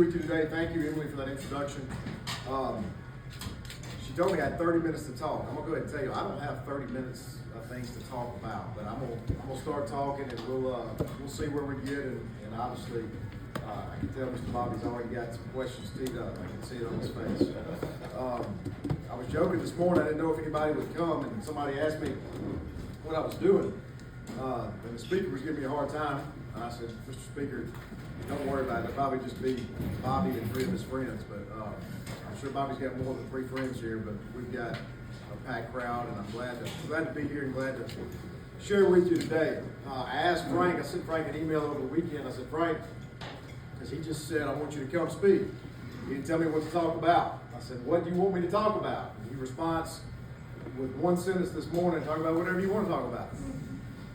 With you today. Thank you, Emily, for that introduction. She told me I had 30 minutes to talk. I'm gonna go ahead and tell you, I don't have 30 minutes of things to talk about, but I'm gonna start talking, and we'll see where we get. And obviously, I can tell Mr. Bobby's already got some questions teed up. I can see it on his face. I was joking this morning. I didn't know if anybody would come, and somebody asked me what I was doing, and the speaker was giving me a hard time. And I said, Mr. Speaker, don't worry about it. It'll probably just be Bobby and three of his friends, but I'm sure Bobby's got more than three friends here, but we've got a packed crowd, and I'm glad to be here and glad to share with you today. I asked Frank, I sent Frank an email over the weekend. I said, Frank, because he just said, I want you to come speak. He didn't tell me what to talk about. I said, what do you want me to talk about? And he responds with one sentence this morning, talk about whatever you want to talk about.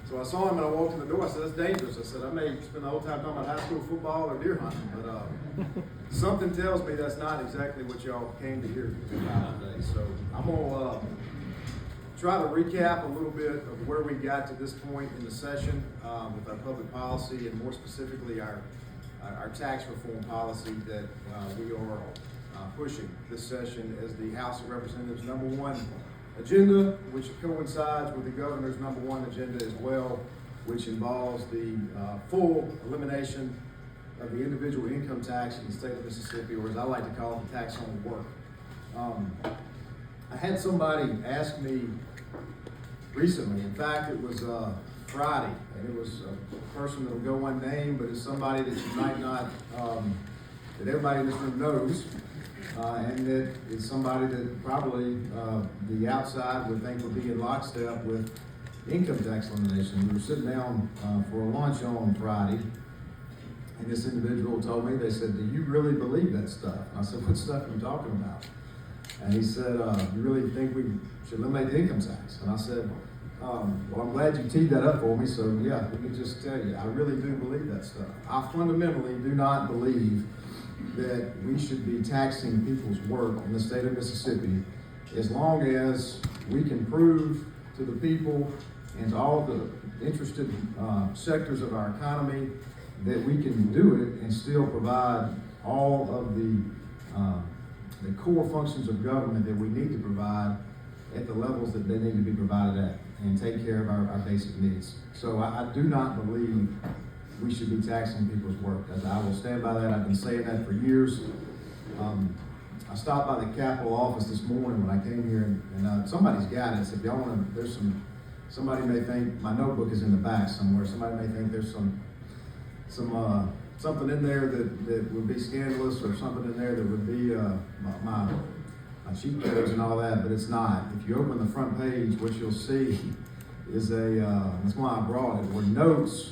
So I saw him and I walked in the door. I said, that's dangerous. I said, I may spend the whole time talking about high school football or deer hunting, but something tells me that's not exactly what y'all came to hear today. So I'm going to try to recap a little bit of where we got to this point in the session with our public policy, and more specifically our tax reform policy that we are pushing this session as the House of Representatives' #1 agenda, which coincides with the governor's #1 agenda as well, which involves the full elimination of the individual income tax in the state of Mississippi, or as I like to call it, the tax on work. I had somebody ask me recently, in fact it was Friday, and it was a person that'll go unnamed, but it's somebody that you might not, that everybody in this room knows. And that is somebody that probably the outside would think would be in lockstep with income tax elimination. We were sitting down for a lunch on Friday, and this individual told me, they said, do you really believe that stuff? And I said, what stuff are you talking about? And he said, you really think we should eliminate the income tax? And I said, well, I'm glad you teed that up for me, so yeah, let me just tell you, I really do believe that stuff. I fundamentally do not believe that we should be taxing people's work in the state of Mississippi as long as we can prove to the people and to all the interested sectors of our economy that we can do it and still provide all of the core functions of government that we need to provide at the levels that they need to be provided at and take care of our basic needs. So I do not believe we should be taxing people's work. I will stand by that. I've been saying that for years. I stopped by the Capitol office this morning when I came here, and somebody's got it. So if y'all want to, somebody may think my notebook is in the back somewhere. Somebody may think there's something in there that would be scandalous, or something in there that would be my cheat codes and all that, but it's not. If you open the front page, what you'll see is that's why I brought it, were notes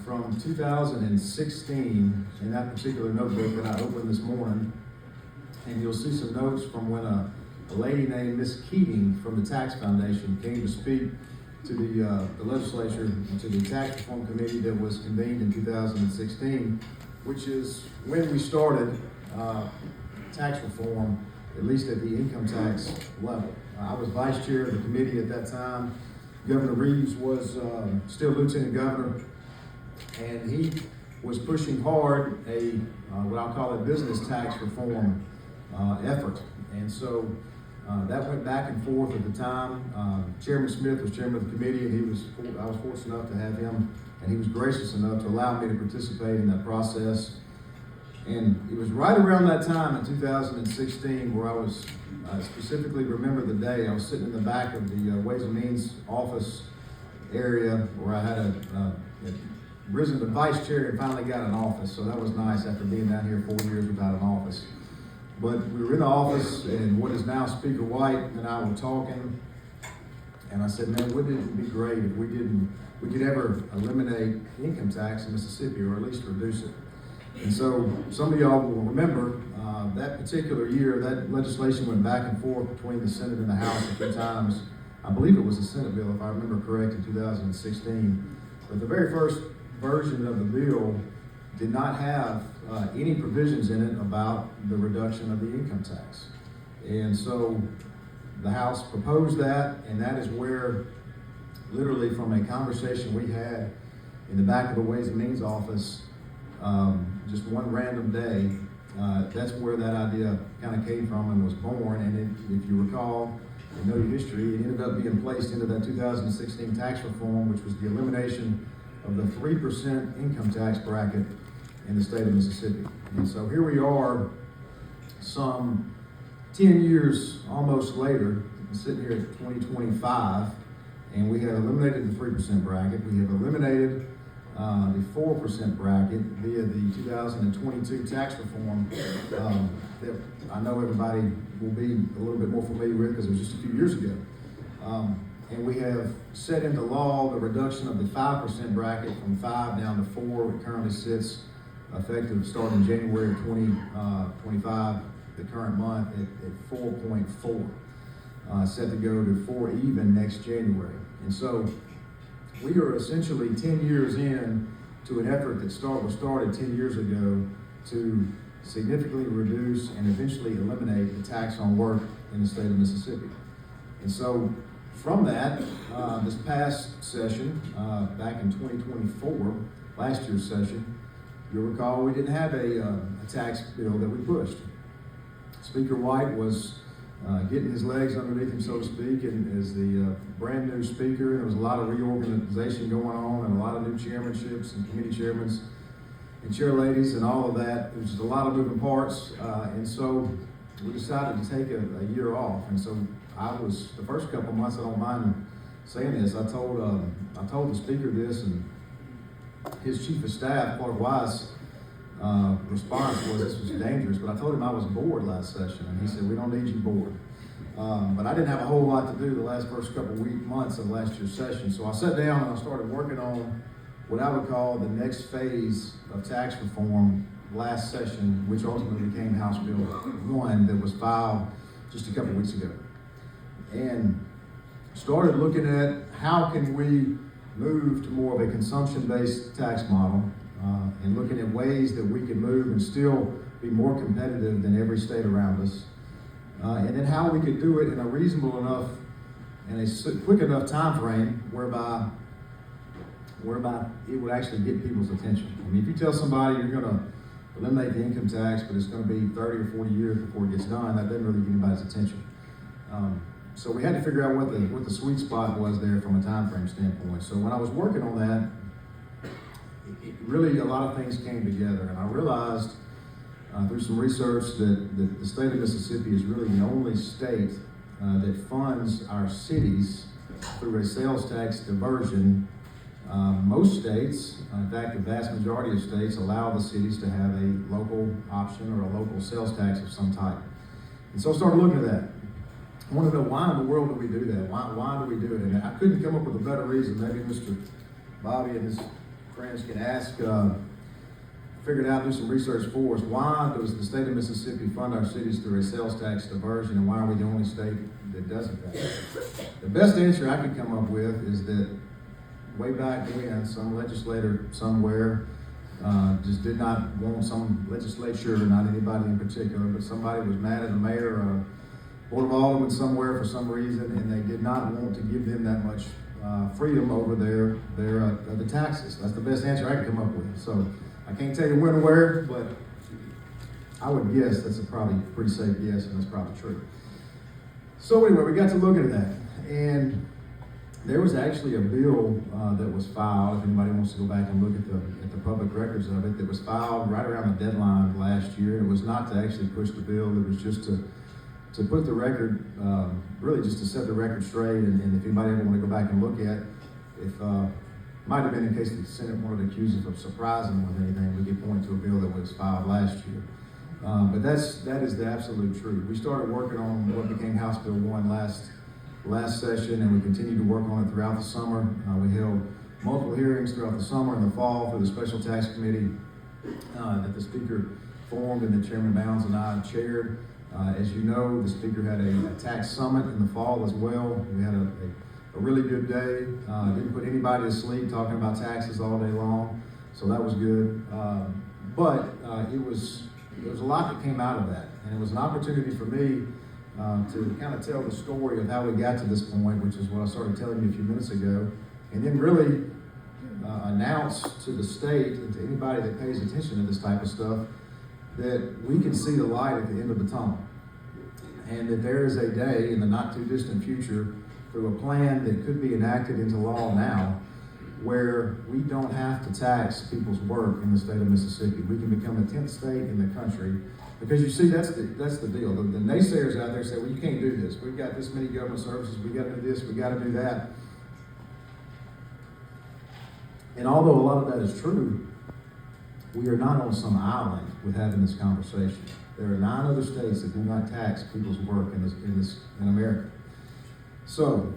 from 2016 in that particular notebook that I opened this morning. And you'll see some notes from when a lady named Miss Keating from the Tax Foundation came to speak to the legislature and to the tax reform committee that was convened in 2016, which is when we started tax reform, at least at the income tax level. I was vice chair of the committee at that time. Governor Reeves was still lieutenant governor, and he was pushing hard what I'll call a business tax reform effort. And so that went back and forth at the time. Chairman Smith was chairman of the committee, and I was fortunate enough to have him, and he was gracious enough to allow me to participate in that process. And it was right around that time in 2016 where I specifically remember the day. I was sitting in the back of the Ways and Means office area where I had risen to vice chair and finally got an office. So that was nice after being down here 4 years without an office. But we were in the office, and what is now Speaker White and I were talking, and I said, man, wouldn't it be great if we could ever eliminate income tax in Mississippi, or at least reduce it? And so some of y'all will remember that particular year, that legislation went back and forth between the Senate and the House a few times. I believe it was a Senate bill, if I remember correct, in 2016. But the very first version of the bill did not have any provisions in it about the reduction of the income tax. And so the House proposed that, and that is where, literally from a conversation we had in the back of the Ways and Means office, just one random day. That's where that idea kind of came from and was born. And if you recall, you know your history, it ended up being placed into that 2016 tax reform, which was the elimination of the 3% income tax bracket in the state of Mississippi. And so here we are, some 10 years almost later, sitting here at 2025, and we have eliminated the 3% bracket. We have eliminated the 4% bracket via the 2022 tax reform that I know everybody will be a little bit more familiar with because it was just a few years ago. And we have set into law the reduction of the 5% bracket from 5 down to 4. It currently sits effective starting January of 2025, the current month, at 4.4. Set to go to 4 even next January. And so we are essentially 10 years in to an effort that was started 10 years ago to significantly reduce and eventually eliminate the tax on work in the state of Mississippi. And so from that, this past session, back in 2024, last year's session, you'll recall we didn't have a tax bill that we pushed. Speaker White was getting his legs underneath him, so to speak, and as the brand new speaker, there was a lot of reorganization going on and a lot of new chairmanships and committee chairmen and chairladies and all of that. There was just a lot of moving parts, and so we decided to take a year off. And so I was, the first couple of months, I don't mind saying this, I told the speaker this, and his chief of staff, Clark Wise, response was this was dangerous, but I told him I was bored last session, and he said, we don't need you bored. But I didn't have a whole lot to do the first couple months of last year's session, so I sat down and I started working on what I would call the next phase of tax reform last session, which ultimately became House Bill 1 that was filed just a couple weeks ago. And started looking at how can we move to more of a consumption-based tax model, and looking at ways that we can move and still be more competitive than every state around us. And then how we could do it in a reasonable enough and a quick enough time frame whereby it would actually get people's attention. I mean, if you tell somebody you're going to eliminate the income tax, but it's going to be 30 or 40 years before it gets done, that doesn't really get anybody's attention. So we had to figure out what the sweet spot was there from a time frame standpoint. So when I was working on that, really a lot of things came together, and I realized through some research that the state of Mississippi is really the only state that funds our cities through a sales tax diversion. Most states, in fact, the vast majority of states, allow the cities to have a local option or a local sales tax of some type. And so I started looking at that. I want to know, why in the world do we do that? Why do we do it? And I couldn't come up with a better reason. Maybe Mr. Bobby and his friends can ask, figure it out, do some research for us. Why does the state of Mississippi fund our cities through a sales tax diversion, and why are we the only state that doesn't that? The best answer I could come up with is that way back when, some legislator somewhere just did not want, some legislature, not anybody in particular, but somebody was mad at the mayor or Board of Aldermen somewhere for some reason, and they did not want to give them that much freedom over the taxes. That's the best answer I could come up with. So I can't tell you when or where, but I would guess that's a probably pretty safe guess, and that's probably true. So anyway, we got to looking at that, and there was actually a bill that was filed. If anybody wants to go back and look at the public records of it, that was filed right around the deadline last year. It was not to actually push the bill. It was just to put the record, really just to set the record straight, and if anybody ever want to go back and look at, might have been in case the Senate wanted to accuse us of surprising them with anything, we could point to a bill that was filed last year. But that is the absolute truth. We started working on what became House Bill 1 last session, and we continued to work on it throughout the summer. We held multiple hearings throughout the summer and the fall for the Special Tax Committee that the Speaker formed and that Chairman Bounds and I chaired. As you know, the Speaker had a tax summit in the fall as well. We had a really good day. Didn't put anybody to sleep talking about taxes all day long, so that was good. But there was a lot that came out of that, and it was an opportunity for me to kind of tell the story of how we got to this point, which is what I started telling you a few minutes ago, and then really announce to the state and to anybody that pays attention to this type of stuff that we can see the light at the end of the tunnel. And that there is a day in the not too distant future through a plan that could be enacted into law now where we don't have to tax people's work in the state of Mississippi. We can become the 10th state in the country. Because you see, that's the deal. The naysayers out there say, well, you can't do this. We've got this many government services. We got to do this. We got to do that. And although a lot of that is true, we are not on some island with having this conversation. There are 9 other states that do not tax people's work in America. So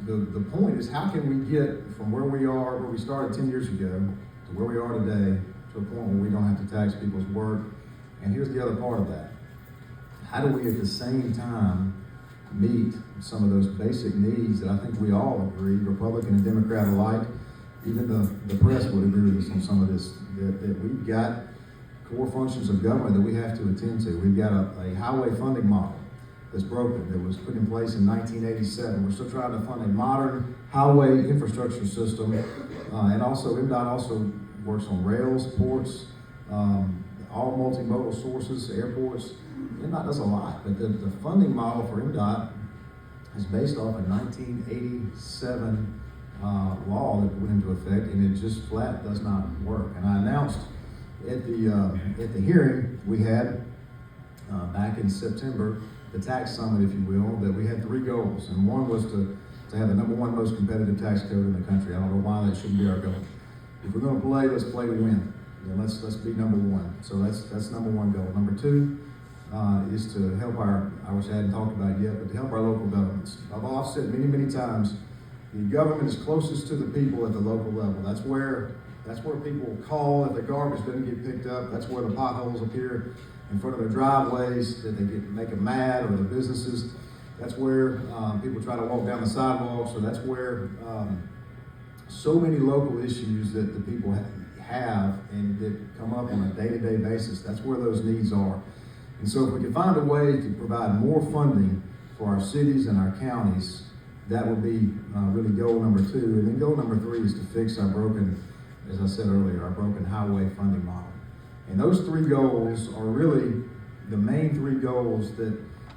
the point is, how can we get from where we are, where we started 10 years ago, to where we are today, to a point where we don't have to tax people's work? And here's the other part of that. How do we at the same time meet some of those basic needs that I think we all agree, Republican and Democrat alike, even the press would agree with us on some of this, that we've got core functions of government that we have to attend to. We've got a highway funding model that's broken, that was put in place in 1987. We're still trying to fund a modern highway infrastructure system, and also MDOT also works on rails, ports, all multimodal sources, airports. MDOT does a lot, but the funding model for MDOT is based off a 1987 law that went into effect, and it just flat does not work. And I announced at the hearing we had back in September, the tax summit, if you will, that we had 3 goals, and one was to have the #1 most competitive tax code in the country. I don't know why that shouldn't be our goal. If we're going to play, let's play to win. Let's be #1. So that's #1 goal. Number 2 is to help I wish I hadn't talked about it yet, but to help our local governments. I've said many times, the government is closest to the people at the local level. That's where people call if the garbage doesn't get picked up. That's where the potholes appear in front of their driveways that make them mad, or the businesses. That's where people try to walk down the sidewalk. So that's where so many local issues that the people have and that come up on a day-to-day basis, that's where those needs are. And so if we can find a way to provide more funding for our cities and our counties, that would be really goal number 2. And then goal number 3 is to fix our broken, as I said earlier, our broken highway funding model. And those 3 goals are really the main 3 goals that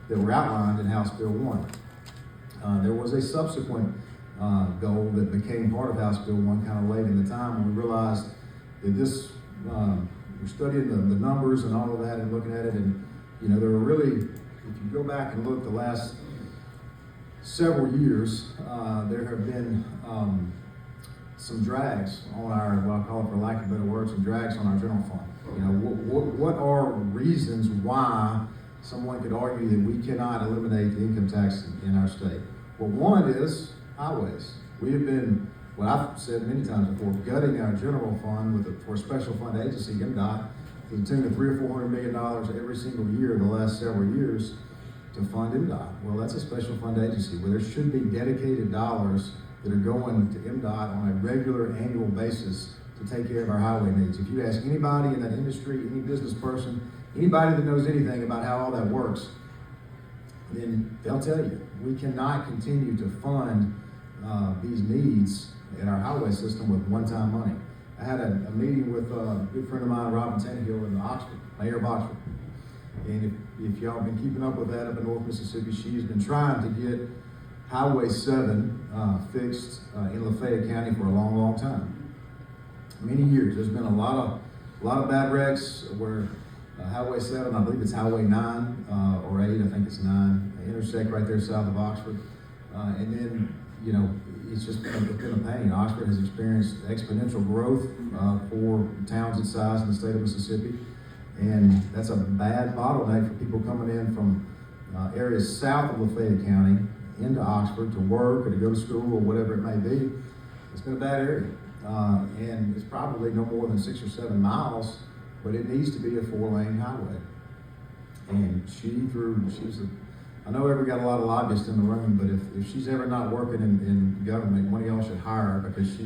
were outlined in House Bill 1. There was a subsequent goal that became part of House Bill 1 kind of late in the time, when we realized that this, we're studying the numbers and all of that and looking at it, and there were really, if you go back and look the last several years, there have been some drags on our, what I call it for lack of better words, some drags on our general fund. What are reasons why someone could argue that we cannot eliminate the income tax in our state? Well, one is highways. We have been, what I've said many times before, gutting our general fund for a special fund agency, MDOT, to the tune of $300 or $400 million every single year in the last several years to fund MDOT. Well, that's a special fund agency where there should be dedicated dollars that are going to MDOT on a regular annual basis to take care of our highway needs. If you ask anybody in that industry, any business person, anybody that knows anything about how all that works, then they'll tell you, we cannot continue to fund these needs in our highway system with one-time money. I had a meeting with a good friend of mine, Robin Tannehill, in Oxford, mayor of Oxford. And if y'all have been keeping up with that up in North Mississippi, she's been trying to get Highway 7 fixed in Lafayette County for a long time. Many years. There's been a lot of bad wrecks where Highway 7, I believe it's Highway 9 or 8, I think it's 9, intersect right there south of Oxford. And then, it's just been a pain. Oxford has experienced exponential growth for towns its size in the state of Mississippi. And that's a bad bottleneck for people coming in from areas south of Lafayette County into Oxford to work or to go to school or whatever it may be. It's been a bad area. And it's probably no more than 6 or 7 miles, but it needs to be a 4-lane highway. And I know we've got a lot of lobbyists in the room, but if she's ever not working in government, one of y'all should hire her, because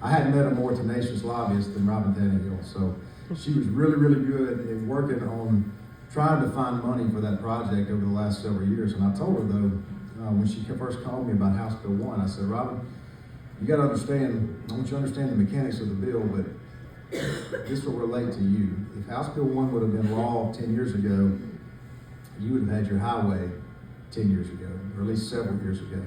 I hadn't met a more tenacious lobbyist than Robin Tannehill. So she was really good at working on trying to find money for that project over the last several years. And I told her, though, when she first called me about House Bill 1, I said, Robin, you gotta understand, I want you to understand the mechanics of the bill, but this will relate to you. If House Bill 1 would have been law 10 years ago, you would have had your highway 10 years ago, or at least several years ago.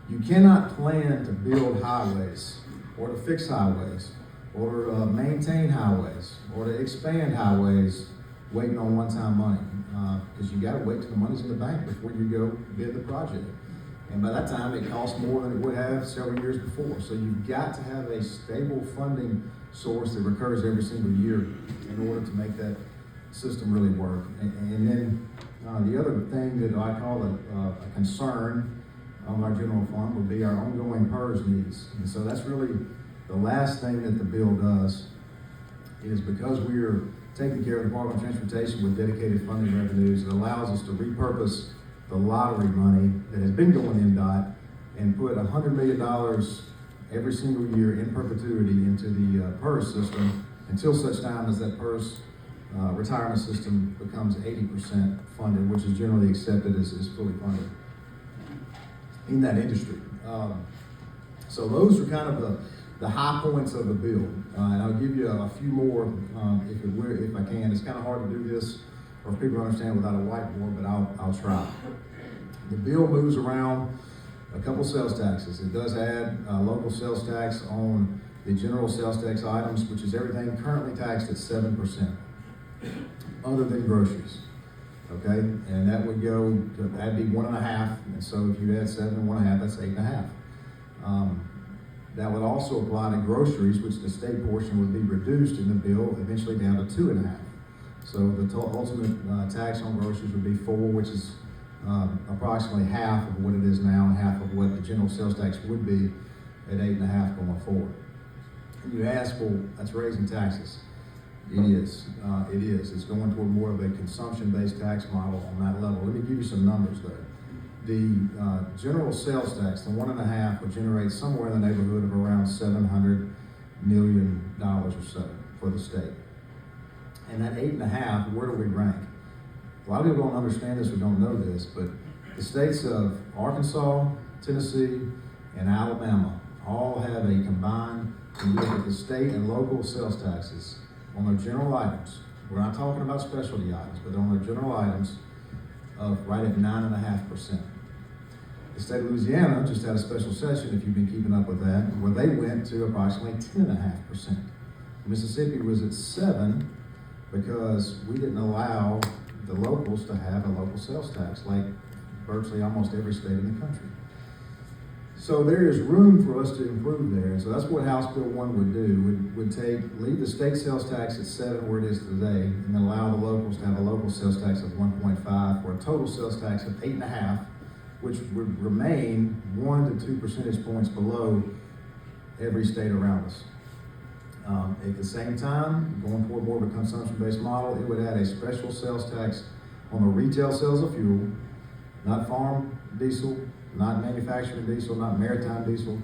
You cannot plan to build highways, or to fix highways, or to maintain highways, or to expand highways, waiting on one-time money. Because you gotta wait till the money's in the bank before you go bid the project. And by that time, it costs more than it would have several years before. So you've got to have a stable funding source that recurs every single year in order to make that system really work. And then the other thing that I call a concern on our general fund would be our ongoing PERS needs. And so that's really the last thing that the bill does, is because we are taking care of the Department of Transportation with dedicated funding revenues, it allows us to repurpose the lottery money that has been going in DOT and put $100 million every single year in perpetuity into the PERS system until such time as that PERS retirement system becomes 80% funded, which is generally accepted as fully funded in that industry. So those are kind of the high points of the bill. And I'll give you a few more if I can. It's kind of hard to do this, or if people understand without a whiteboard, but I'll try. The bill moves around a couple sales taxes. It does add local sales tax on the general sales tax items, which is everything currently taxed at 7%, other than groceries. Okay, and that would that'd be 1.5. And so if you add 7 and 1.5, that's 8.5. That would also apply to groceries, which the state portion would be reduced in the bill, eventually down to 2.5. So the ultimate tax on groceries would be 4, which is approximately half of what it is now and half of what the general sales tax would be at 8.5 going forward. And you ask, well, that's raising taxes. It is. It is. It's going toward more of a consumption-based tax model on that level. Let me give you some numbers though. The general sales tax, the 1.5, would generate somewhere in the neighborhood of around $700 million or so for the state. And that 8.5, where do we rank? A lot of people don't understand this or don't know this, but the states of Arkansas, Tennessee, and Alabama all have a combined, when you look at the state and local sales taxes on their general items. We're not talking about specialty items, but on their general items of right at 9.5%. The state of Louisiana just had a special session, if you've been keeping up with that, where they went to approximately 10.5%. Mississippi was at 7 because we didn't allow the locals to have a local sales tax like virtually almost every state in the country. So there is room for us to improve there. And so that's what House Bill 1 would do, would leave the state sales tax at 7 where it is today, and then allow the locals to have a local sales tax of 1.5 for a total sales tax of 8.5, which would remain 1 to 2 percentage points below every state around us. At the same time, going toward more of a consumption-based model, it would add a special sales tax on the retail sales of fuel, not farm diesel, not manufacturing diesel, not maritime diesel,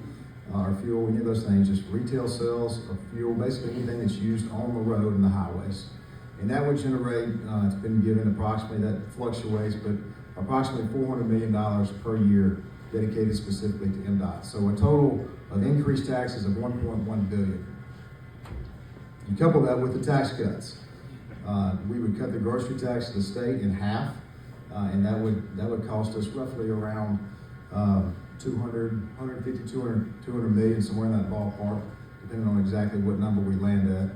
or fuel, any of those things, just retail sales of fuel, basically anything that's used on the road and the highways. And that would generate, it's been given approximately, that fluctuates, but approximately $400 million per year dedicated specifically to MDOT. So a total of increased taxes of $1.1 billion. You couple that with the tax cuts. We would cut the grocery tax to the state in half, and that would cost us roughly around 150, 200 million, somewhere in that ballpark, depending on exactly what number we land at.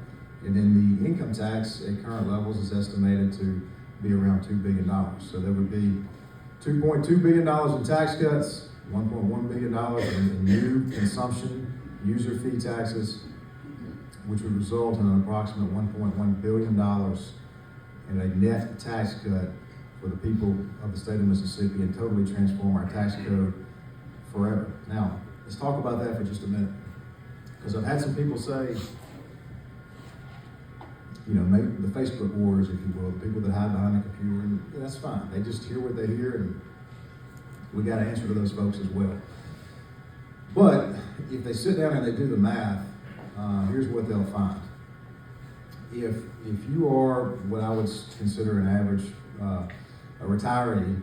And then the income tax at current levels is estimated to be around $2 billion. So there would be $2.2 billion in tax cuts, $1.1 billion in new consumption, user fee taxes, which would result in an approximate $1.1 billion in a net tax cut for the people of the state of Mississippi and totally transform our tax code forever. Now, let's talk about that for just a minute. Because I've had some people say, you know, maybe the Facebook wars, if you will, the people that hide behind the computer, and that's fine. They just hear what they hear, and we got to answer to those folks as well. But if they sit down and they do the math, here's what they'll find. If you are what I would consider an average, a retiree,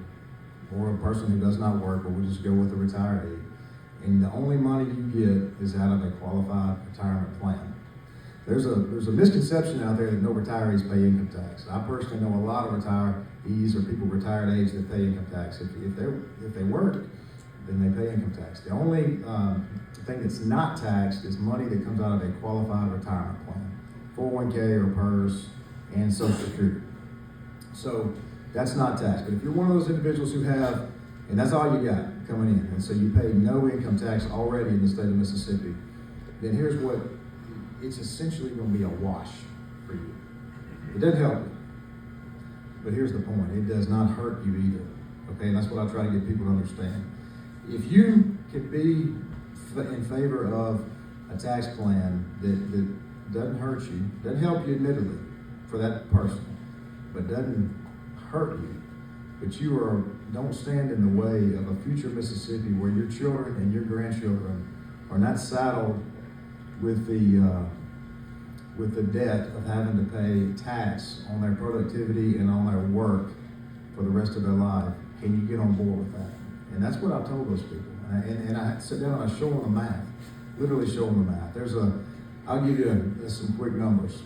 or a person who does not work, but we'll just go with a retiree, and the only money you get is out of a qualified retirement plan. There's a misconception out there that no retirees pay income tax. I personally know a lot of retirees or people retired age that pay income tax. If they work, then they pay income tax. The only thing that's not taxed is money that comes out of a qualified retirement plan, 401k or PERS, and Social Security. So that's not taxed. But if you're one of those individuals who have, and that's all you got coming in, and so you pay no income tax already in the state of Mississippi, then here's what, it's essentially going to be a wash for you. It doesn't help you, but here's the point, it does not hurt you either, okay? And that's what I try to get people to understand. If you could be in favor of a tax plan that doesn't hurt you, doesn't help you admittedly for that person, but doesn't hurt you, but don't stand in the way of a future Mississippi where your children and your grandchildren are not saddled with the debt of having to pay tax on their productivity and on their work for the rest of their life. Can you get on board with that? And that's what I told those people. And I sit down and I show them the math, literally show them the math. I'll give you some quick numbers.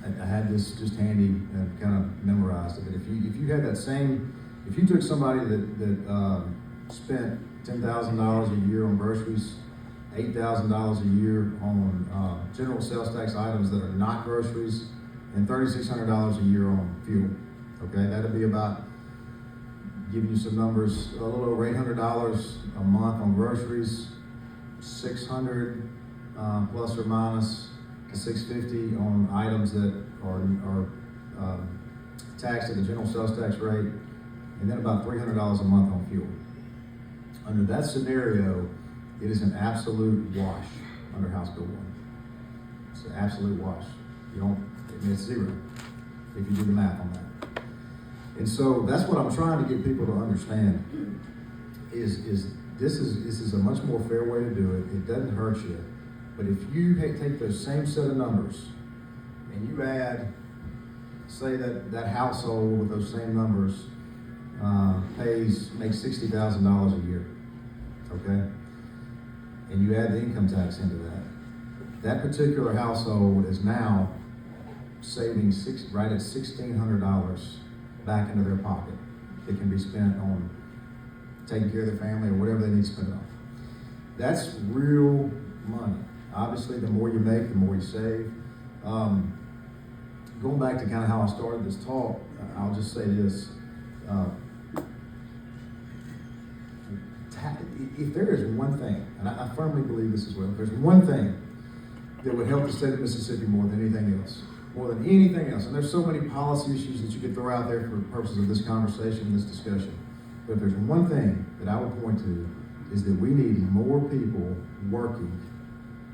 I had this just handy and kind of memorized it. But if you had that same, if you took somebody that spent $10,000 a year on groceries, $8,000 a year on general sales tax items that are not groceries, and $3,600 a year on fuel, okay, that'd be about, giving you some numbers, a little over $800 a month on groceries, $600 plus or minus to $650 on items that are taxed at the general sales tax rate, and then about $300 a month on fuel. Under that scenario, it is an absolute wash under House Bill 1. It's an absolute wash. It's zero if you do the math on that. And so that's what I'm trying to get people to understand is this is a much more fair way to do it. It doesn't hurt you. But if you take those same set of numbers and you add, say that household with those same numbers makes $60,000 a year, okay? And you add the income tax into that particular household is now saving right at $1,600 back into their pocket that can be spent on taking care of their family or whatever they need to spend it on. That's real money. Obviously, the more you make, the more you save. Going back to kind of how I started this talk, I'll just say this. If there is one thing, and I firmly believe this as well, if there's one thing that would help the state of Mississippi more than anything else, and there's so many policy issues that you could throw out there for purposes of this conversation, this discussion, but if there's one thing that I would point to is that we need more people working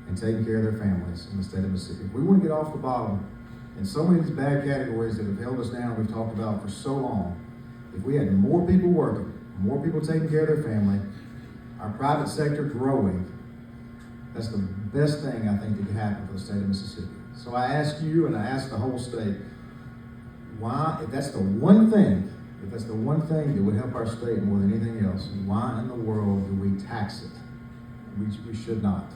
and taking care of their families in the state of Mississippi. If we want to get off the bottom in so many of these bad categories that have held us down, we've talked about for so long, if we had more people working, more people taking care of their family, our private sector growing, that's the best thing I think that could happen for the state of Mississippi. So I ask you and I ask the whole state, why, if that's the one thing that would help our state more than anything else, why in the world do we tax it? We should not.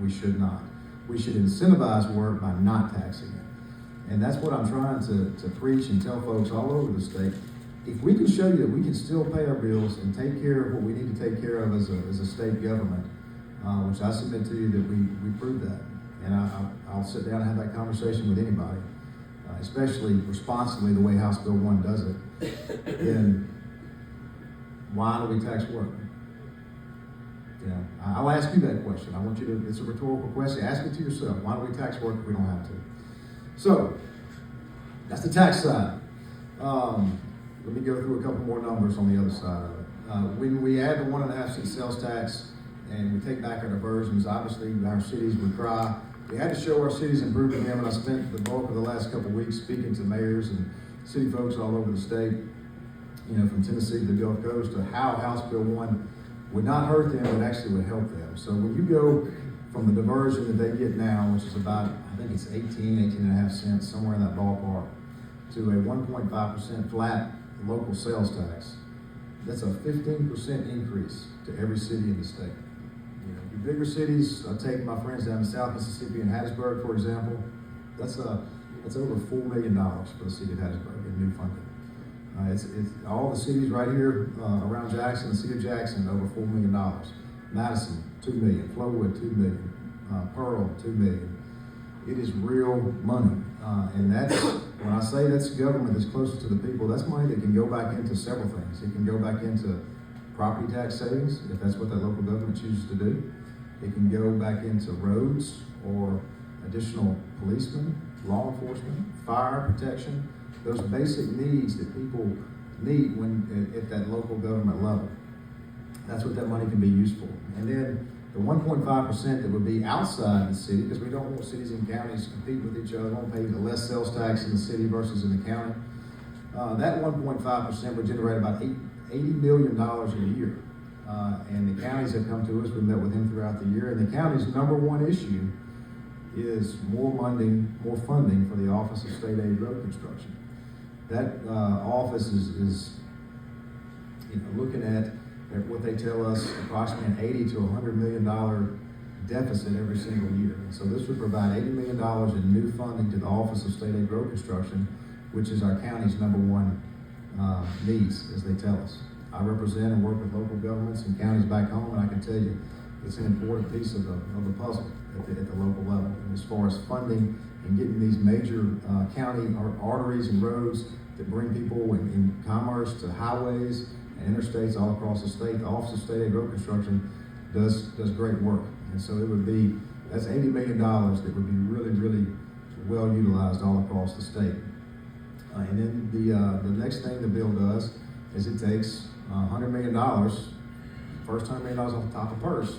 We should not. We should incentivize work by not taxing it. And that's what I'm trying to preach and tell folks all over the state. If we can show you that we can still pay our bills and take care of what we need to take care of as a state government, which I submit to you that we prove that. And I'll sit down and have that conversation with anybody, especially responsibly the way House Bill 1 does it. Then why do we tax work? I'll ask you that question. I want you to, it's a rhetorical question. Ask it to yourself. Why do we tax work if we don't have to? So, that's the tax side. Let me go through a couple more numbers on the other side of it. When we add the 1.5 cent sales tax and we take back our diversions, obviously our cities would cry. We had to show our cities improving them, and I spent the bulk of the last couple of weeks speaking to mayors and city folks all over the state, from Tennessee to the Gulf Coast, to how House Bill 1 would not hurt them, but actually would help them. So when you go from the diversion that they get now, which is about, I think it's 18.5 cents, somewhere in that ballpark, to a 1.5% flat local sales tax, that's a 15% increase to every city in the state. your bigger cities, I take my friends down to South Mississippi and Hattiesburg, for example. That's over $4 million for the city of Hattiesburg in new funding. It's all the cities right here around Jackson, the city of Jackson, over $4 million. Madison, $2 million. Flowood, $2 million. Pearl, $2 million. It is real money, and that's when I say that's government that's closer to the people. That's money that can go back into several things. It can go back into property tax savings if that's what that local government chooses to do. It can go back into roads or additional policemen, law enforcement, fire protection. Those basic needs that people need when at that local government level. That's what that money can be used for. And then the 1.5% that would be outside the city, because we don't want cities and counties to compete with each other. We don't pay the less sales tax in the city versus in the county. That 1.5% would generate about $80 million a year. And the counties have come to us. We met with him throughout the year. And the county's number one issue is more funding for the Office of State Aid Road Construction. That office is looking at what they tell us, approximately an $80 to $100 million deficit every single year. And so this would provide $80 million in new funding to the Office of State Aid Road Construction, which is our county's number one needs, as they tell us. I represent and work with local governments and counties back home, and I can tell you it's an important piece of the puzzle at the local level. And as far as funding and getting these major county arteries and roads that bring people in commerce to highways and interstates all across the state, the Office of State Aid Road Construction does great work. And so that's $80 million that would be really, really well utilized all across the state. And then the next thing the bill does is it takes $100 million, first $100 million off the top of PERS.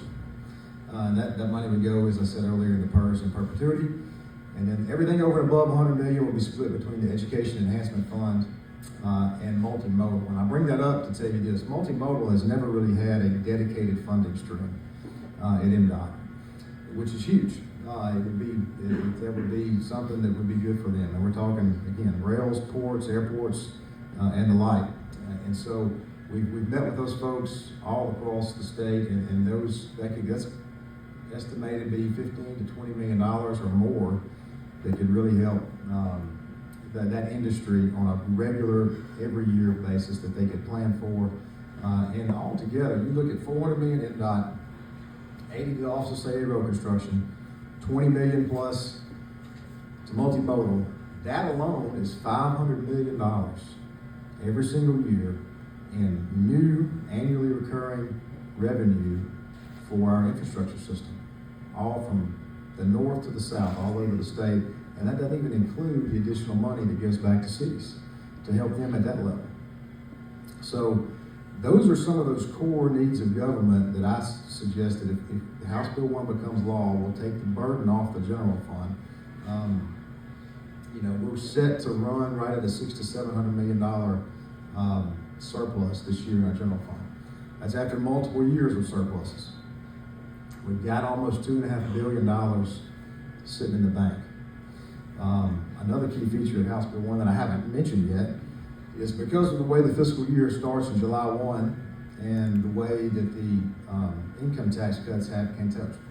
And that money would go, as I said earlier, in the PERS in perpetuity. And then everything over and above $100 million will be split between the Education Enhancement Fund and multimodal. And I bring that up to tell you this: multimodal has never really had a dedicated funding stream at MDOT, which is huge. That would be something that would be good for them. And we're talking, again, rails, ports, airports, and the like. And so we've met with those folks all across the state, and that's estimated to be $15 to $20 million or more that could really help that industry on a regular, every year basis that they could plan for. And altogether, you look at $400 million in MDOT, 80 to the Office of State Aid Road Construction, 20 million plus to multimodal. That alone is $500 million every single year in new annually recurring revenue for our infrastructure system, all from the north to the south, all over the state. And that doesn't even include the additional money that goes back to cities to help them at that level. So those are some of those core needs of government that I suggested if House Bill 1 becomes law, will take the burden off the general fund. We're set to run right at a $600 to $700 million surplus this year in our general fund. That's after multiple years of surpluses. We've got almost $2.5 billion sitting in the bank. Another key feature of House Bill 1 that I haven't mentioned yet is because of the way the fiscal year starts in July 1 and the way that the income tax cuts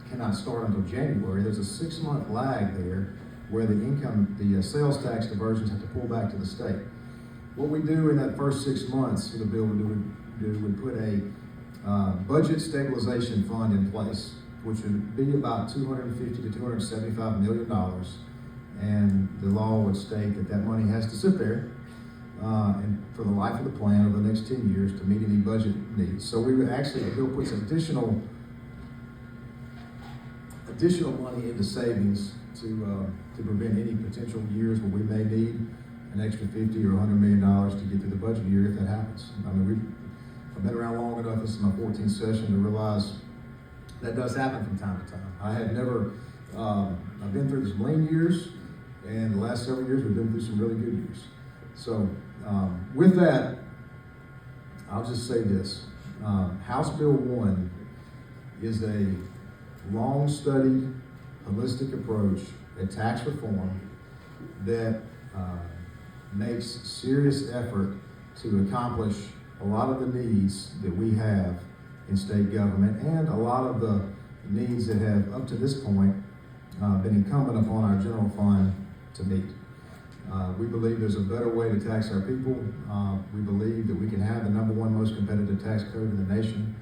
cannot start until January, there's a 6-month lag there where the sales tax diversions have to pull back to the state. What we do in that first 6 months, the bill would put a budget stabilization fund in place, which would be about $250 to $275 million. And the law would state that money has to sit there and for the life of the plan over the next 10 years to meet any budget needs. So we would the bill puts additional money into savings to prevent any potential years where we may need an extra $50 or $100 million to get through the budget year if that happens. I mean, I've been around long enough, this is my 14th session, to realize that does happen from time to time. I've been through some lean years, and the last several years we've been through some really good years. So with that, I'll just say this. House Bill 1 is a long-studied, holistic approach at tax reform that makes serious effort to accomplish a lot of the needs that we have in state government and a lot of the needs that have, up to this point, been incumbent upon our general fund to meet. We believe there's a better way to tax our people. We believe that we can have the #1 most competitive tax code in the nation.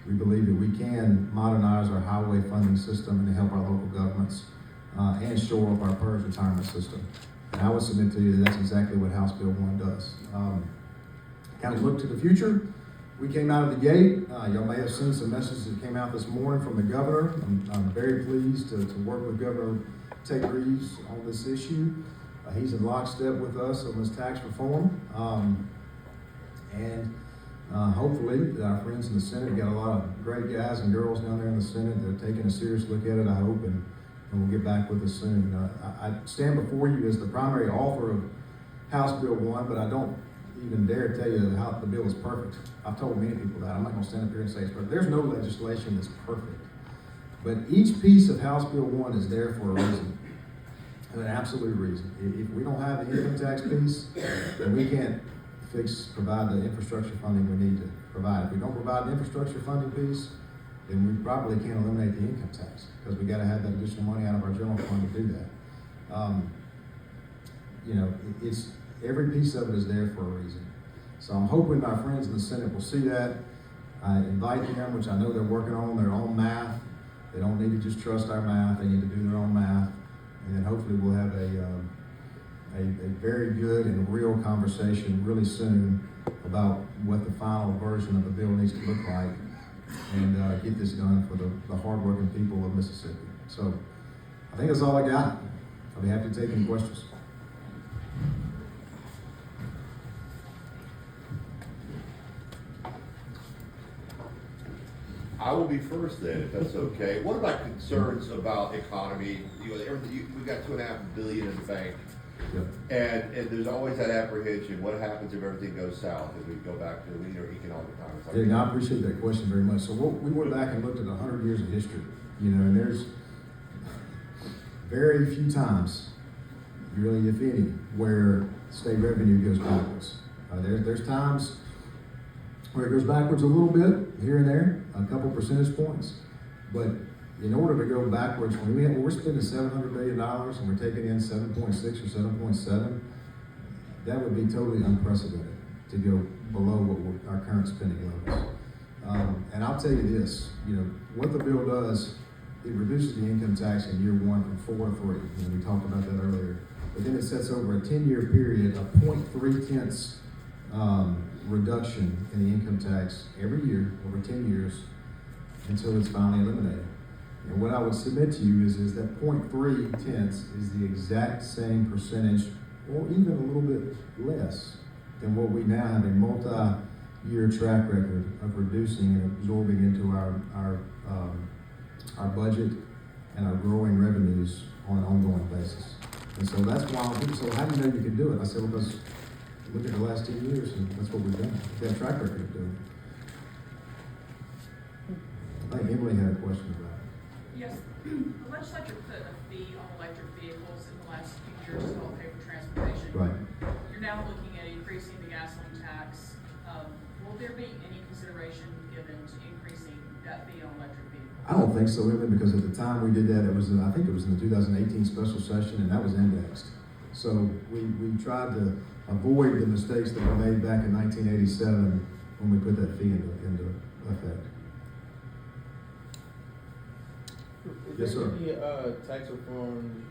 We believe that we can modernize our highway funding system and help our local governments and shore up our PERS retirement system. And I would submit to you that that's exactly what House Bill 1 does. Kind of look to the future. We came out of the gate. Y'all may have seen some messages that came out this morning from the governor. I'm very pleased to work with Governor Tate Reeves on this issue. He's in lockstep with us on this tax reform. Hopefully, our friends in the Senate, we got a lot of great guys and girls down there in the Senate that are taking a serious look at it, I hope, and we'll get back with us soon. I stand before you as the primary author of House Bill 1, but I don't even dare tell you how the bill is perfect. I've told many people that. I'm not gonna stand up here and say it's perfect. There's no legislation that's perfect. But each piece of House Bill 1 is there for a reason, an absolute reason. If we don't have the income tax piece, then we can't provide the infrastructure funding we need to provide. If we don't provide the infrastructure funding piece, then we probably can't eliminate the income tax, because we gotta have that additional money out of our general fund to do that. It's every piece of it is there for a reason. So I'm hoping my friends in the Senate will see that. I invite them, which I know they're working on their own math. They don't need to just trust our math, they need to do their own math. And then hopefully we'll have a very good and real conversation really soon about what the final version of the bill needs to look like, and get this done for the hardworking people of Mississippi. So I think that's all I got. I'll be happy to take any questions. I will be first then, if that's okay. What about concerns about economy? We've got $2.5 billion in the bank, Yep. and there's always that apprehension. What happens if everything goes south and we go back to leaner economic times? Yeah, no, I appreciate that question very much. So we went back and looked at 100 years of history, and there's very few times, really, if any, where state revenue goes backwards. There's times where it goes backwards a little bit here and there, a couple percentage points. But in order to go backwards, when we're spending $700 billion and we're taking in 7.6 or 7.7, that would be totally unprecedented to go below our current spending levels. And I'll tell you this, what the bill does, it reduces the income tax in year 1 from 4 to 3. We talked about that earlier. But then it sets over a 10-year period, a 0.3 reduction in the income tax every year over 10 years until it's finally eliminated. And what I would submit to you is that 0.3 is the exact same percentage, or even a little bit less than what we now have a multi-year track record of reducing and absorbing into our budget and our growing revenues on an ongoing basis. And so that's why people say, well, how do you know you can do it? I said, well, because look at the last 10 years, and that's what we've done. We've got a track record of doing it. I think Emily had a question about it. Yes, the legislature put a fee on electric vehicles in the last few years to help pay for transportation. Right. You're now looking at increasing the gasoline tax. Will there be any consideration given to increasing that fee on electric vehicles? I don't think so, Emily, because at the time we did that, I think it was in the 2018 special session, and that was indexed. So we tried to avoid the mistakes that were made back in 1987 when we put that fee into effect. Yes, sir. Any tax reform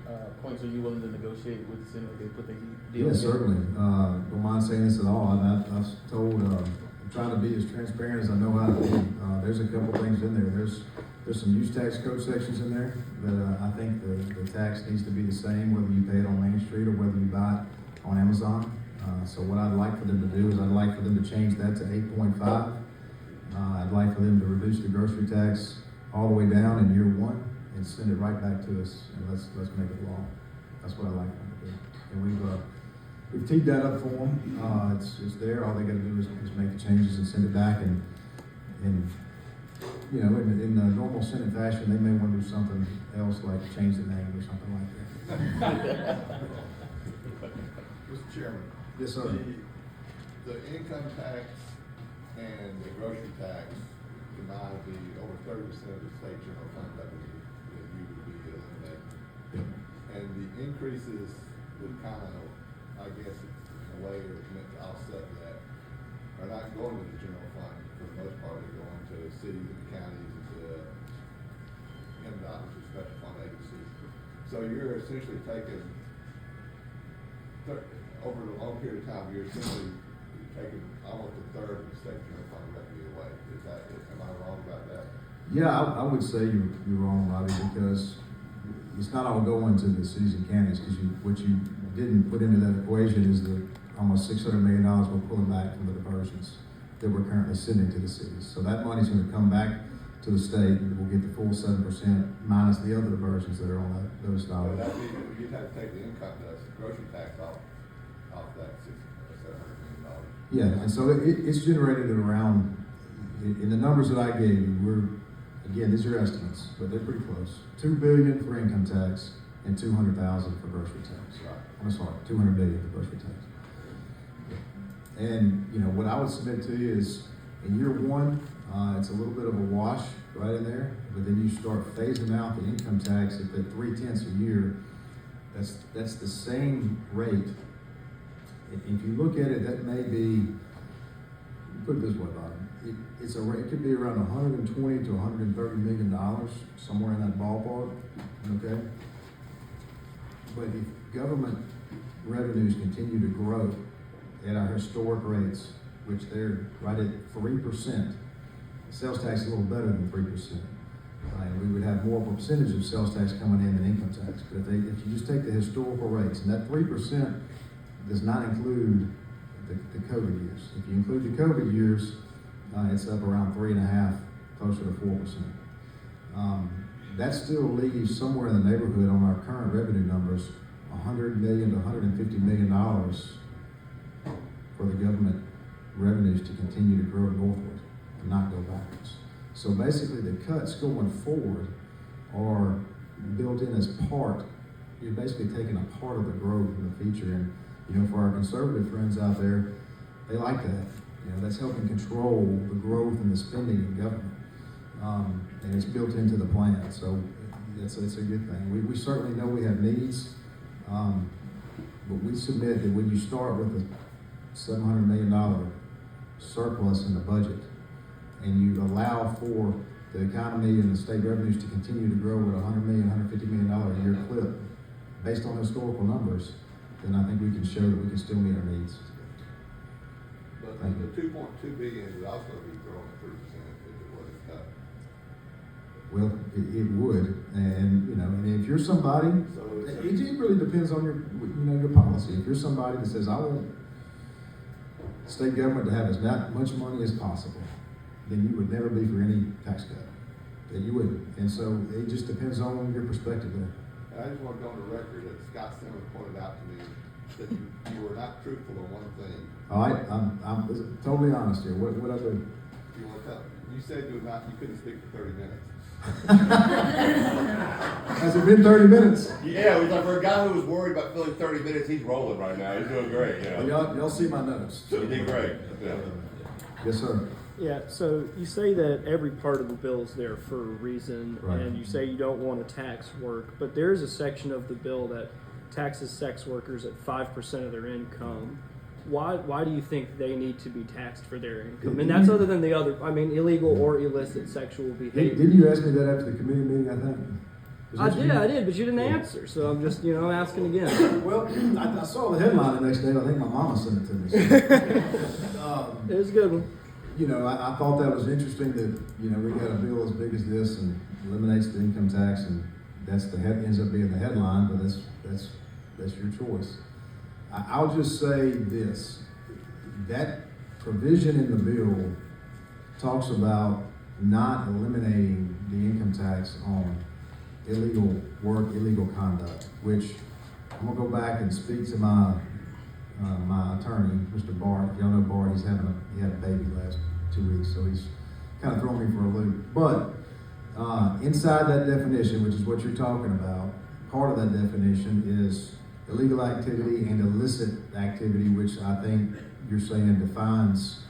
points are you willing to negotiate with the Senate if they put the deal? Yes, together? certainly. Don't mind saying this at all. I've told, I'm trying to be as transparent as I know how to be. There's a couple things in there. There's some use tax code sections in there that I think the tax needs to be the same whether you pay it on Main Street or whether you buy it on Amazon. So what I'd like for them to do is I'd like for them to change that to 8.5. I'd like for them to reduce the grocery tax all the way down in year 1 and send it right back to us, and let's make it law. That's what I'd like them to do. And we've teed that up for them. It's there. All they got to do is make the changes and send it back. And in the normal Senate fashion, they may want to do something else like change the name or something like that. Mr. Chairman. Yes, sir. The income tax and the grocery tax, deny the over 30% of the state general fund revenue that you would be eliminating. And the increases would kind of, I guess, in a way, are meant to offset that, are not going to the general fund for the most part, they're going to cities and counties and to MDOT, which is special fund agencies. So you're essentially taking, over a long period of time, you're essentially taking almost a third of the state general fund revenue away. Am I wrong about that? Yeah, I would say you're wrong, Bobby, because it's not all going to the cities and counties, because what you didn't put into that equation is the almost $600 million we're pulling back from the diversions that we're currently sending to the cities. So that money's gonna come back to the state, and we'll get the full 7% minus the other diversions that are on those So dollars. you'd have to take the income tax, grocery tax off that $700 million. Yeah, and so it's generated at around, in the numbers that I gave you, again, these are estimates, but they're pretty close. $2 billion for income tax and $200,000 for grocery tax. Right. I'm sorry, $200 billion for grocery tax. And, what I would submit to you is, in year one, it's a little bit of a wash right in there, but then you start phasing out the income tax at that 0.3 a year. That's the same rate. If you look at it, that may be, put it this way, Bob, it could be around 120 to 130 million dollars, somewhere in that ballpark, okay? But if government revenues continue to grow at our historic rates, which they're right at 3%, sales tax is a little better than 3%. And we would have more percentage of sales tax coming in than income tax. But if you just take the historical rates, and that 3% does not include the COVID years. If you include the COVID years, it's up around 3.5%, closer to 4%. That still leaves somewhere in the neighborhood on our current revenue numbers, $100 million to $150 million for the government revenues to continue to grow northward and not go backwards. So basically, the cuts going forward are built in as part. You're basically taking a part of the growth in the future, and for our conservative friends out there, they like that. That's helping control the growth and the spending in government, and it's built into the plan. So it's a good thing. We certainly know we have needs, but we submit that when you start with a $700 million surplus in the budget, and you allow for the economy and the state revenues to continue to grow at $100 million, $150 million a year clip, based on historical numbers, then I think we can show that we can still meet our needs. But the 2.2 billion would also be growing at 3% if it wasn't cut. Well, it would, and if you're somebody, So it really depends on your policy. If you're somebody that says, I want state government to have as much money as possible, then you would never be for any tax cut. That you wouldn't. And so it just depends on your perspective there. And I just want to go on the record that Scott Simmons pointed out to me that you were not truthful on one thing. All right, I'm totally honest here. What I do? You want to tell? You said you couldn't speak for 30 minutes. Has it been 30 minutes? Yeah, it was like for a guy who was worried about filling 30 minutes, he's rolling right now. He's doing great. Well, y'all see my notes. You did great. Yeah. Yes, sir. Yeah, so you say that every part of the bill is there for a reason, Right. and you say you don't want to tax work, but there is a section of the bill that taxes sex workers at 5% of their income. Why do you think they need to be taxed for their income? And that's other than the other, illegal or illicit sexual behavior. Didn't you ask me that after the committee meeting, I think? Was I that you? did, but you didn't answer, so I'm just, asking again. Well, I saw the headline the next day. I think my mama sent it to me. So, It was a good one. I thought that was interesting that, we got a bill as big as this and eliminates the income tax, and ends up being the headline, but that's your choice. I'll just say this, that provision in the bill talks about not eliminating the income tax on illegal work, illegal conduct, which I'm gonna go back and speak to my attorney, Mr. Bart. If y'all know Bart, he had a baby last 2 weeks, so he's kind of thrown me for a loop. But inside that definition, which is what you're talking about, part of that definition is illegal activity and illicit activity, which I think you're saying defines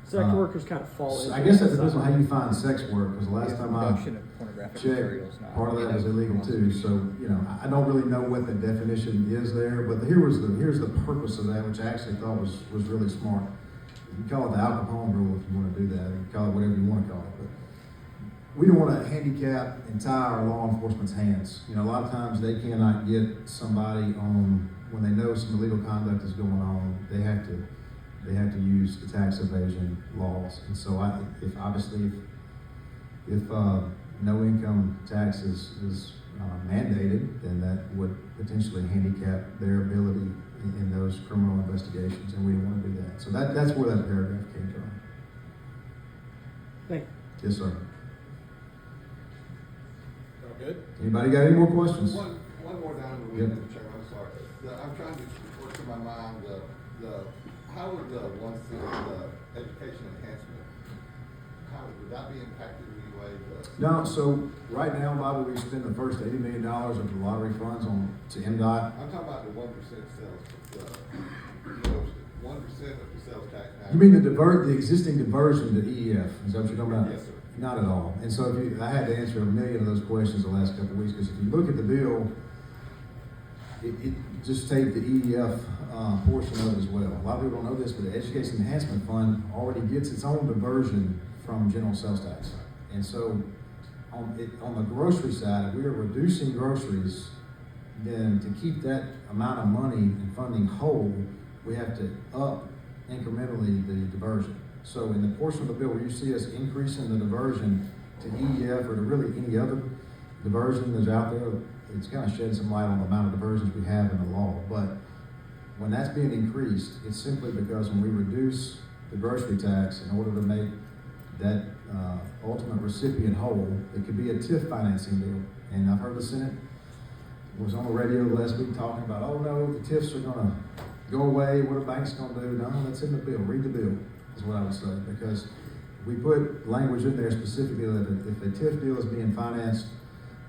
Sex workers kind of fall into I guess that that depends on side. how you find sex work, because the last time I Production of pornographic materials checked, not. part of that was illegal too, so, you know, I don't really know what the definition is there, but here's the purpose of that, which I actually thought was really smart. You can call it the Al Capone rule if you wanna do that, or you call it whatever you wanna call it, but we don't wanna handicap and tie our law enforcement's hands. You know, a lot of times they cannot get somebody on, when they know some illegal conduct is going on, they have to use the tax evasion laws. And so if no income tax is mandated, then that would potentially handicap their ability in those criminal investigations, and we don't want to do that. So that's where that paragraph came from. Thank you. Yes, sir. All good? Anybody got any more questions? One more down the Yep. week, Mr. Chairman, I'm sorry. I'm trying to work through my mind, how would the education enhancement, would that be impacted in any way? No, so right now, Bobby, we spend the first $80 million of the lottery funds to MDOT. I'm talking about the 1% sales, 1% of the sales tax. now. You mean the existing diversion to EEF? Is that what you're talking about? Yes, sir. Not at all. And so I had to answer a million of those questions the last couple of weeks, because if you look at the bill, it just take the EEF portion of it as well. A lot of people don't know this, but the Education Enhancement Fund already gets its own diversion from general sales tax. And so on the grocery side, if we are reducing groceries, then to keep that amount of money and funding whole, we have to up incrementally the diversion. So in the portion of the bill where you see us increasing the diversion to EEF or to really any other diversion that's out there, it's kind of shed some light on the amount of diversions we have in the law. But when that's being increased, it's simply because when we reduce the grocery tax in order to make that ultimate recipient whole, it could be a TIF financing deal. And I've heard the Senate was on the radio last week talking about, oh no, the TIFs are gonna go away, what are banks gonna do? No, that's in the bill, read the bill, is what I would say. Because we put language in there specifically that if a TIF deal is being financed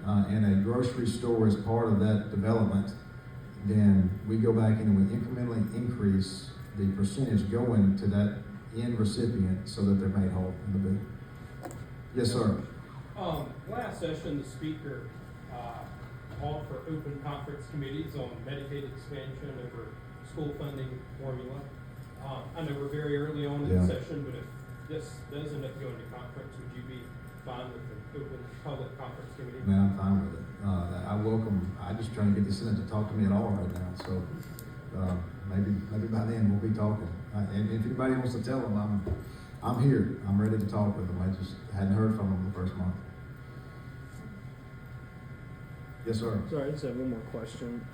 and a grocery store is part of that development, then we go back in and we incrementally increase the percentage going to that end recipient so that they're made whole in the bill. Yes, sir. Last session, the speaker called for open conference committees on Medicaid expansion over school funding formula. I know we're very early on in the session, but if this does end up going to conference, would you be fine with an open public conference committee? Man, I'm fine with it. I'm just trying to get the Senate to talk to me at all right now, so maybe by then we'll be talking. And if anybody wants to tell them, I'm here. I'm ready to talk with them. I just hadn't heard from them the first month. Yes, sir. Sorry, I just have one more question.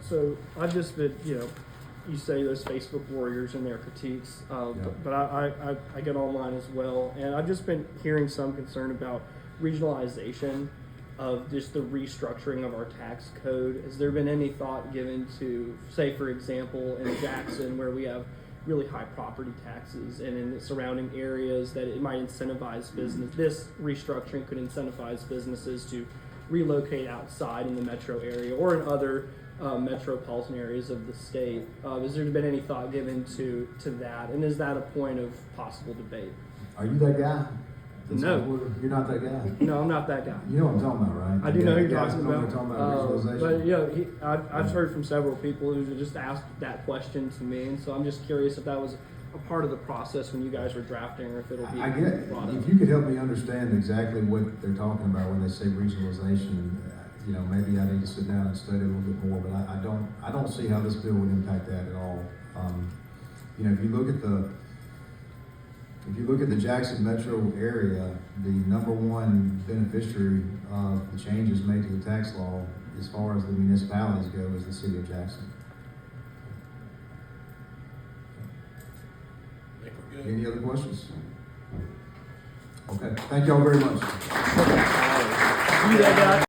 So I've just been, you say those Facebook warriors and their critiques, but I get online as well, and I've just been hearing some concern about regionalization of just the restructuring of our tax code. Has there been any thought given to, say, for example, in Jackson, where we have really high property taxes, and in the surrounding areas, that it might incentivize business? This restructuring could incentivize businesses to relocate outside in the metro area or in other metropolitan areas of the state. Has there been any thought given to that, and is that a point of possible debate? Are you that guy? No. You're not that guy? No, I'm not that guy. You know what I'm talking about, right? I do know who you're Guys talking know about. what I'm talking about regionalization. But I've heard from several people who just asked that question to me, and so I'm just curious if that was a part of the process when you guys were drafting, or if it'll be I get it. brought up. If you could help me understand exactly what they're talking about when they say regionalization, maybe I need to sit down and study a little bit more, but I don't see how this bill would impact that at all. If you look at the Jackson metro area, the number one beneficiary of the changes made to the tax law, as far as the municipalities go, is the city of Jackson. Any other questions? Okay, thank y'all very much. You that guy?